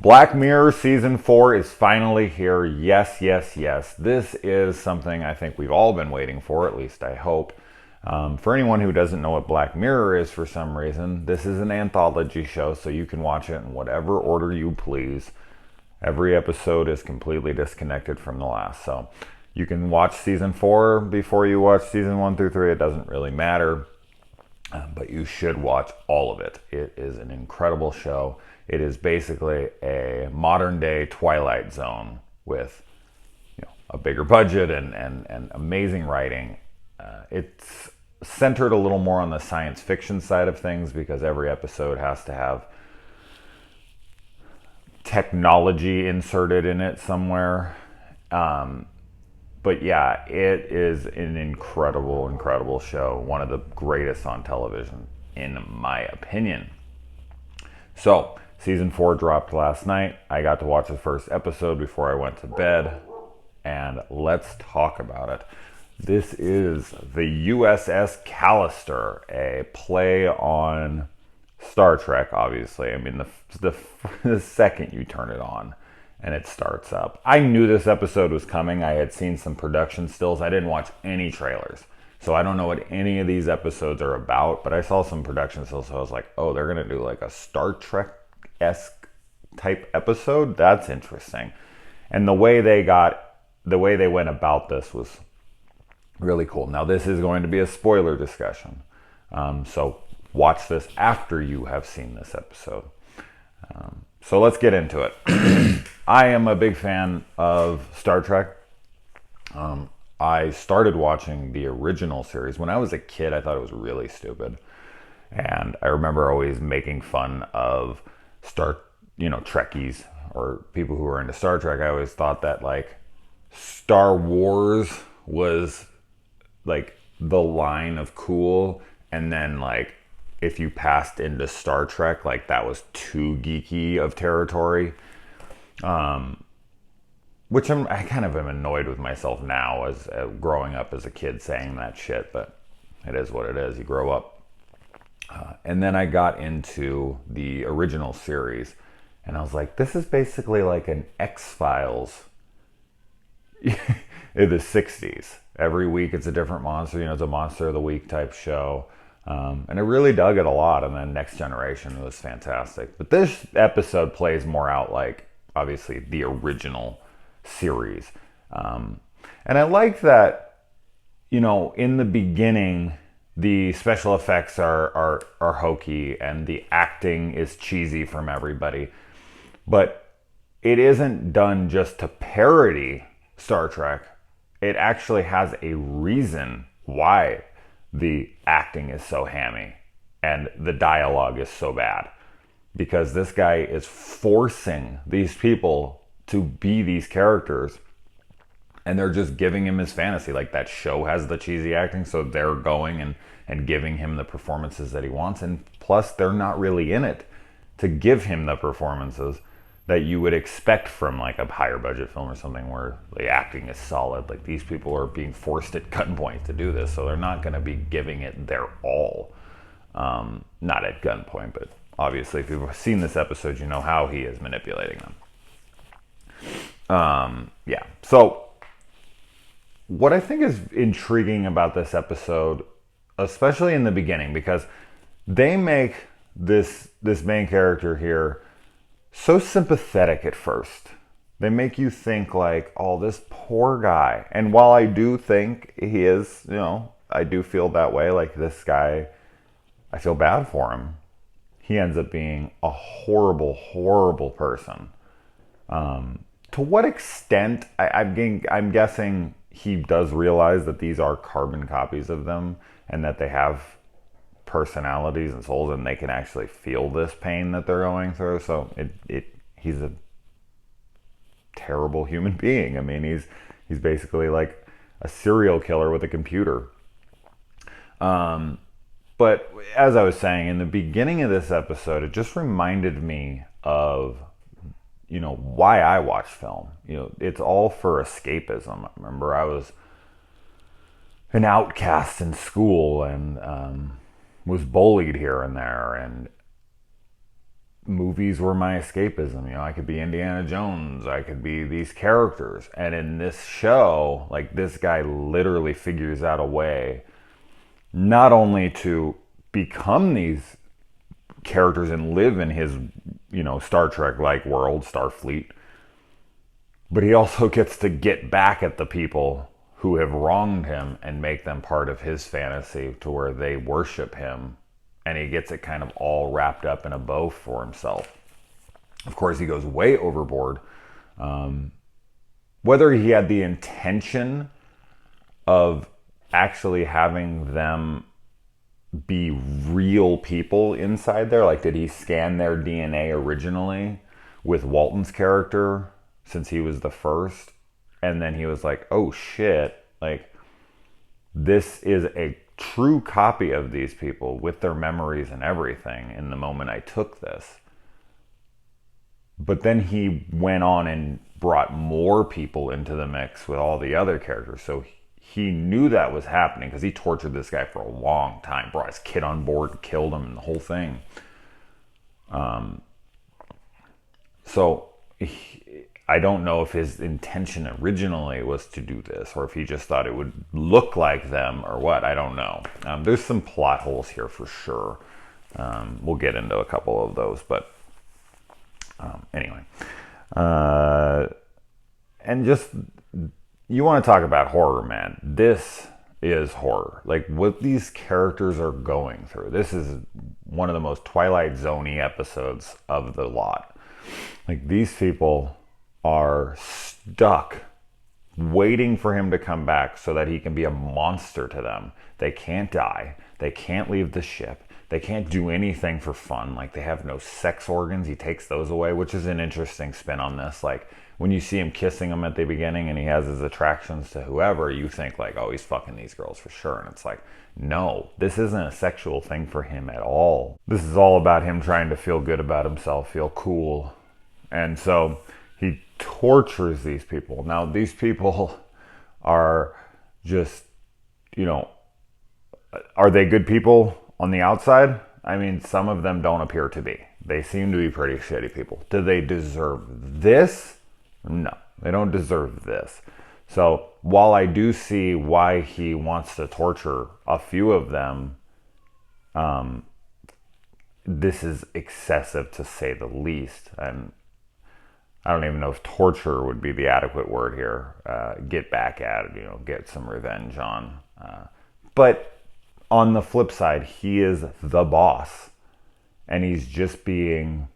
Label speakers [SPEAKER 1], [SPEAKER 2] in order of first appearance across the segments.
[SPEAKER 1] Black Mirror Season 4 is finally here. Yes, yes, yes. This is something I think we've all been waiting for, at least I hope. For anyone who doesn't know what Black Mirror is for some reason, this is an anthology show, so you can watch it in whatever order you please. Every episode is completely disconnected from the last, so you can watch Season 4 before you watch Season 1 through 3. It doesn't really matter, but you should watch all of it. It is an incredible show. It is basically a modern day Twilight Zone with a bigger budget and amazing writing. It's centered a little more on the science fiction side of things because every episode has to have technology inserted in it somewhere. But yeah, it is an incredible, incredible show. One of the greatest on television, in my opinion. So, Season 4 dropped last night. I got to watch the first episode before I went to bed. And let's talk about it. This is the USS Callister, a play on Star Trek, obviously. I mean, the second you turn it on and it starts up. I knew this episode was coming. I had seen some production stills. I didn't watch any trailers. So I don't know what any of these episodes are about, but I saw some production stills, so I was like, oh, they're going to do like a Star Trek-esque type episode? That's interesting. And the way they went about this was really cool. Now, this is going to be a spoiler discussion. So watch this after you have seen this episode. So let's get into it. I am a big fan of Star Trek. I started watching the original series. When I was a kid, I thought it was really stupid. And I remember always making fun of Trekkies or people who were into Star Trek. I always thought that like Star Wars was like the line of cool, and then like if you passed into Star Trek, like that was too geeky of territory. Which I kind of am annoyed with myself now as growing up as a kid saying that shit, but it is what it is. You grow up. And then I got into the original series, and I was like, this is basically like an X-Files in the 60s. Every week it's a different monster. It's a Monster of the Week type show. And I really dug it a lot. And then Next Generation was fantastic. But this episode plays more out like, obviously, the original series. And I like that, in the beginning, the special effects are hokey and the acting is cheesy from everybody. But it isn't done just to parody Star Trek. It actually has a reason why the acting is so hammy and the dialogue is so bad. Because this guy is forcing these people to be these characters, and they're just giving him his fantasy. Like, that show has the cheesy acting, so they're going and giving him the performances that he wants. And plus, they're not really in it to give him the performances that you would expect from like a higher budget film or something where the acting is solid. Like, these people are being forced at gunpoint to do this, so they're not going to be giving it their all. Not at gunpoint, but obviously if you've seen this episode, you know how he is manipulating them. Yeah. So what I think is intriguing about this episode, especially in the beginning, because they make this main character here so sympathetic at first. They make you think like, oh, this poor guy. And while I do think he is, I do feel that way. Like, this guy, I feel bad for him. He ends up being a horrible, horrible person. To what extent, I'm guessing he does realize that these are carbon copies of them and that they have personalities and souls, and they can actually feel this pain that they're going through. So he's a terrible human being. I mean, he's basically like a serial killer with a computer. But as I was saying, in the beginning of this episode, it just reminded me of, why I watch film. It's all for escapism. I remember I was an outcast in school and was bullied here and there. And movies were my escapism. You know, I could be Indiana Jones, I could be these characters. And in this show, like, this guy literally figures out a way not only to become these characters and live in his, you know, Star Trek like world, Starfleet, but he also gets to get back at the people who have wronged him and make them part of his fantasy to where they worship him, and he gets it kind of all wrapped up in a bow for himself. Of course, he goes way overboard. Whether he had the intention of actually having them be real people inside there, like did he scan their DNA originally with Walton's character since he was the first, and then he was like, oh shit, like this is a true copy of these people with their memories and everything in the moment I took this. But then he went on and brought more people into the mix with all the other characters. So he knew that was happening because he tortured this guy for a long time, brought his kid on board, killed him, and the whole thing. I don't know if his intention originally was to do this or if he just thought it would look like them or what. I don't know. There's some plot holes here for sure. We'll get into a couple of those, but anyway. And just, you want to talk about horror, man. This is horror. Like what these characters are going through. This is one of the most Twilight Zone-y episodes of the lot. Like these people are stuck waiting for him to come back so that he can be a monster to them. They can't die. They can't leave the ship. They can't do anything for fun. Like they have no sex organs. He takes those away, which is an interesting spin on this. Like when you see him kissing them at the beginning and he has his attractions to whoever, you think like, oh, he's fucking these girls for sure. And it's like, no, this isn't a sexual thing for him at all. This is all about him trying to feel good about himself, feel cool. And so he tortures these people. Now, these people are just, you know, are they good people on the outside? I mean, some of them don't appear to be. They seem to be pretty shitty people. Do they deserve this? No, they don't deserve this. So while I do see why he wants to torture a few of them, this is excessive to say the least. And I don't even know if torture would be the adequate word here. Get back at it, you know, get some revenge on. But on the flip side, he is the boss. And he's just being,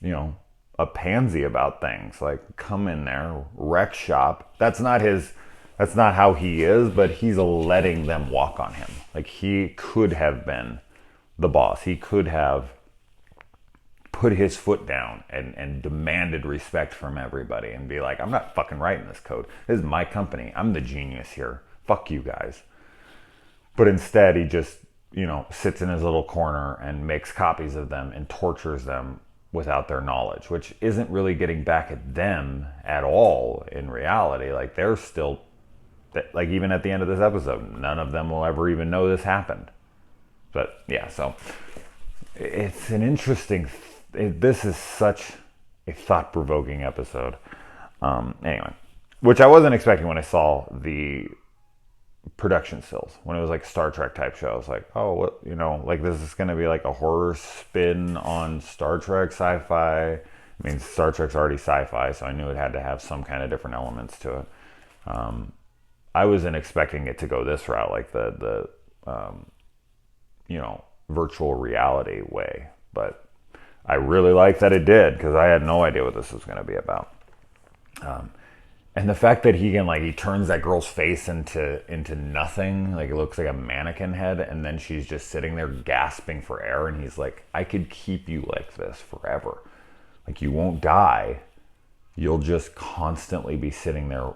[SPEAKER 1] you know, a pansy about things. Like, come in there, wreck shop. That's not how he is, but he's letting them walk on him. Like, he could have been the boss. He could have put his foot down and demanded respect from everybody and be like, I'm not fucking writing this code. This is my company. I'm the genius here. Fuck you guys. But instead, he just, you know, sits in his little corner and makes copies of them and tortures them without their knowledge, which isn't really getting back at them at all in reality. Like, they're still, like, even at the end of this episode, none of them will ever even know this happened. But yeah, so it's an interesting this is such a thought-provoking episode. Anyway, which I wasn't expecting when I saw the production stills. When it was like Star Trek type show, I was like, oh, what, you know, like this is going to be like a horror spin on Star Trek sci-fi. I mean, Star Trek's already sci-fi, so I knew it had to have some kind of different elements to it. I wasn't expecting it to go this route, like the you know, virtual reality way, but I really like that it did, because I had no idea what this was going to be about. And the fact that he can, like, he turns that girl's face into nothing, like it looks like a mannequin head, and then she's just sitting there gasping for air, and he's like, I could keep you like this forever. Like, you won't die. You'll just constantly be sitting there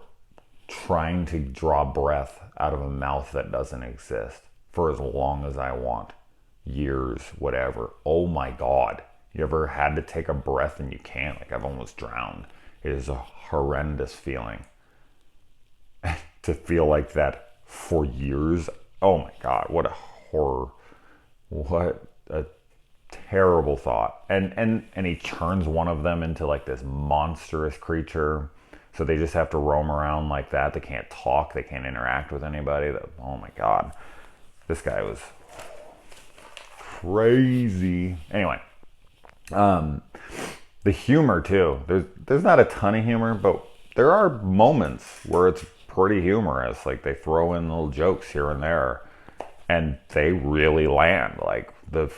[SPEAKER 1] trying to draw breath out of a mouth that doesn't exist for as long as I want. Years, whatever. Oh my God. You ever had to take a breath and you can't? Like, I've almost drowned. It is a horrendous feeling. To feel like that for years. Oh my God, what a horror. What a terrible thought. And he turns one of them into like this monstrous creature. So they just have to roam around like that. They can't talk. They can't interact with anybody. Oh my God. This guy was crazy. Anyway, the humor too. There's not a ton of humor, but there are moments where it's pretty humorous. Like they throw in little jokes here and there, and they really land. Like the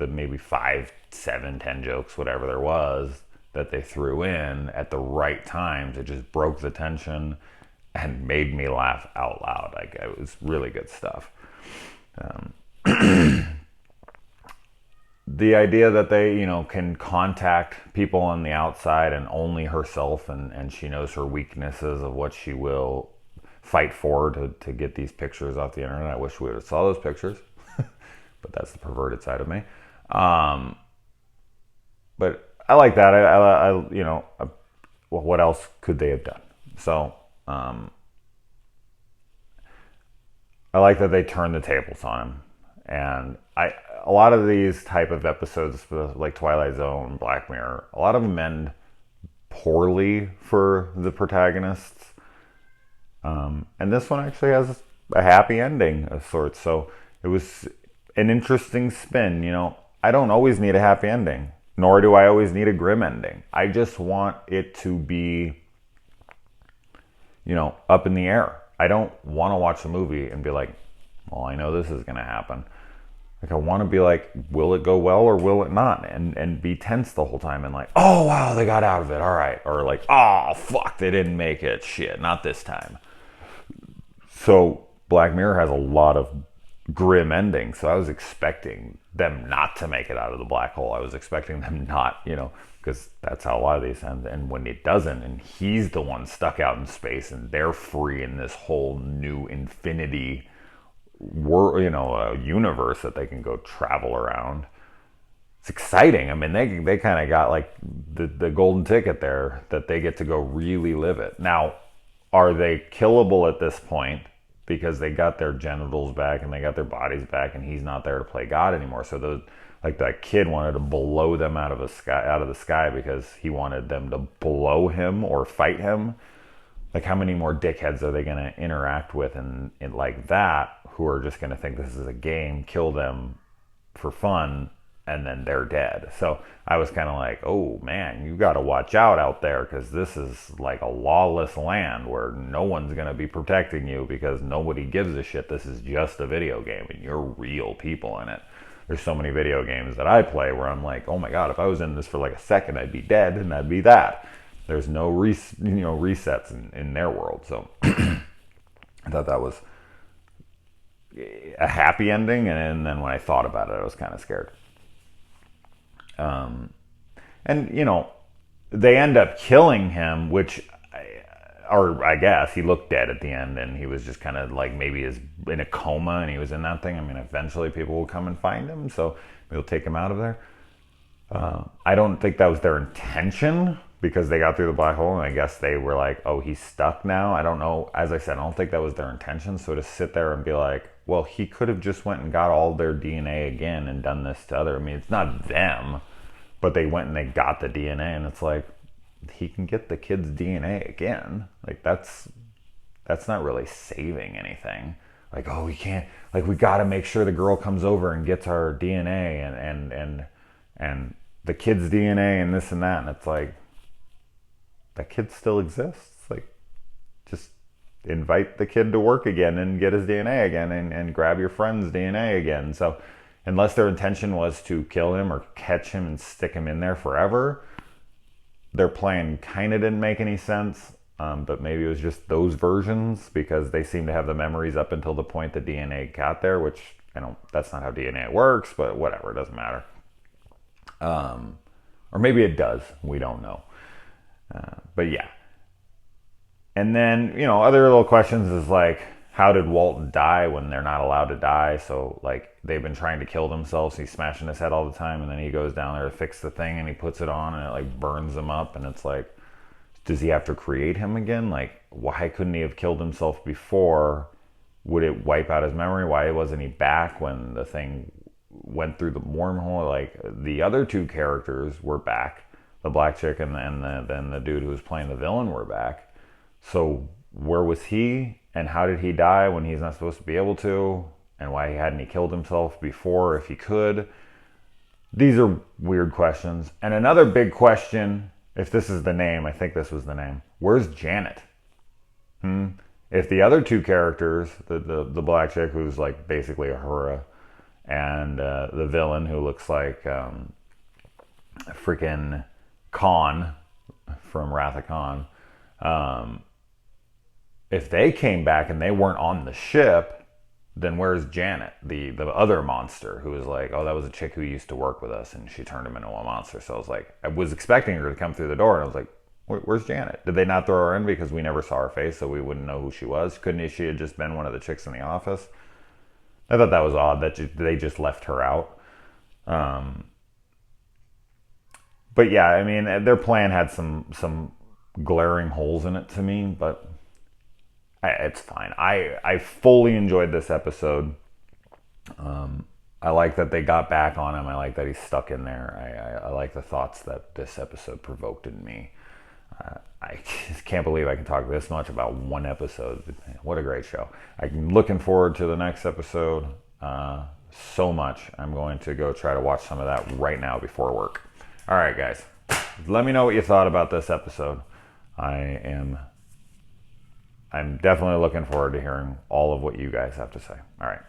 [SPEAKER 1] maybe 5, 7, 10 jokes, whatever there was, that they threw in at the right times. It just broke the tension and made me laugh out loud. Like it was really good stuff. The idea that they, can contact people on the outside and only herself, and she knows her weaknesses of what she will fight for to get these pictures off the internet. I wish we would have saw those pictures, but that's the perverted side of me. But I like that. What else could they have done? So, I like that they turned the tables on him. And a lot of these type of episodes, like Twilight Zone, Black Mirror, a lot of them end poorly for the protagonists. And this one actually has a happy ending of sorts. So it was an interesting spin. I don't always need a happy ending, nor do I always need a grim ending. I just want it to be, up in the air. I don't want to watch a movie and be like, well, I know this is going to happen. Like, I want to be like, will it go well or will it not? And be tense the whole time and like, oh, wow, they got out of it. All right. Or like, oh, fuck, they didn't make it. Shit, not this time. So Black Mirror has a lot of grim endings. So I was expecting them not to make it out of the black hole. I was expecting them not, because that's how a lot of these end. And when it doesn't, and he's the one stuck out in space and they're free in this whole new infinity world, a universe that they can go travel around. It's exciting. I mean, they kind of got like the golden ticket there, that they get to go really live it. Now, are they killable at this point because they got their genitals back and they got their bodies back, and he's not there to play God anymore? So those, like that kid wanted to blow them out of the sky because he wanted them to blow him or fight him. Like, how many more dickheads are they going to interact with in like that, who are just going to think this is a game, kill them for fun, and then they're dead? So I was kind of like, oh man, you got to watch out there, because this is like a lawless land where no one's going to be protecting you because nobody gives a shit. This is just a video game and you're real people in it. There's so many video games that I play where I'm like, oh my God, if I was in this for like a second, I'd be dead, and that'd be that. There's no resets in their world. So I thought that was a happy ending, and then when I thought about it, I was kind of scared. And they end up killing him, I guess he looked dead at the end, and he was just kind of like maybe in a coma, and he was in that thing. I mean, eventually people will come and find him, so we'll take him out of there. I don't think that was their intention, because they got through the black hole, and I guess they were like, oh, he's stuck now. I don't know. As I said, I don't think that was their intention. So to sit there and be like, well, he could have just went and got all their DNA again and done this to other. I mean, it's not them, but they went and they got the DNA, and it's like, he can get the kid's DNA again. Like, that's not really saving anything. Like, oh, we can't, like, we got to make sure the girl comes over and gets our DNA and the kid's DNA and this and that. And it's like, that kid still exists. Like, just invite the kid to work again and get his DNA again, and grab your friend's DNA again. So unless their intention was to kill him or catch him and stick him in there forever, their plan kind of didn't make any sense. But maybe it was just those versions, because they seem to have the memories up until the point the DNA got there, which, that's not how DNA works, but whatever, it doesn't matter. Or maybe it does, we don't know. But yeah. And then, other little questions is like, how did Walt die when they're not allowed to die? So like, they've been trying to kill themselves. He's smashing his head all the time, and then he goes down there to fix the thing, and he puts it on, and it like burns him up. And it's like, does he have to create him again? Like, why couldn't he have killed himself before? Would it wipe out his memory? Why wasn't he back when the thing went through the wormhole. Like, the other two characters were back. The black chick and then the dude who was playing the villain were back. So where was he, and how did he die when he's not supposed to be able to? And why hadn't he killed himself before if he could? These are weird questions. And another big question, if this is the name, I think this was the name. Where's Janet? If the other two characters, the black chick who's like basically a Hura, and the villain who looks like freaking Khan from Wrath of Khan, if they came back and they weren't on the ship, then where's Janet, the other monster who was like, oh, that was a chick who used to work with us and she turned him into a monster. So I was like, I was expecting her to come through the door, and I was like, where's Janet? Did they not throw her in because we never saw her face, so we wouldn't know who she was? Couldn't she have just been one of the chicks in the office? I thought that was odd that they just left her out. But yeah, I mean, their plan had some glaring holes in it to me, but it's fine. I fully enjoyed this episode. I like that they got back on him. I like that he's stuck in there. I like the thoughts that this episode provoked in me. I just can't believe I can talk this much about one episode. What a great show. I'm looking forward to the next episode so much. I'm going to go try to watch some of that right now before work. All right, guys. Let me know what you thought about this episode. I'm definitely looking forward to hearing all of what you guys have to say. All right.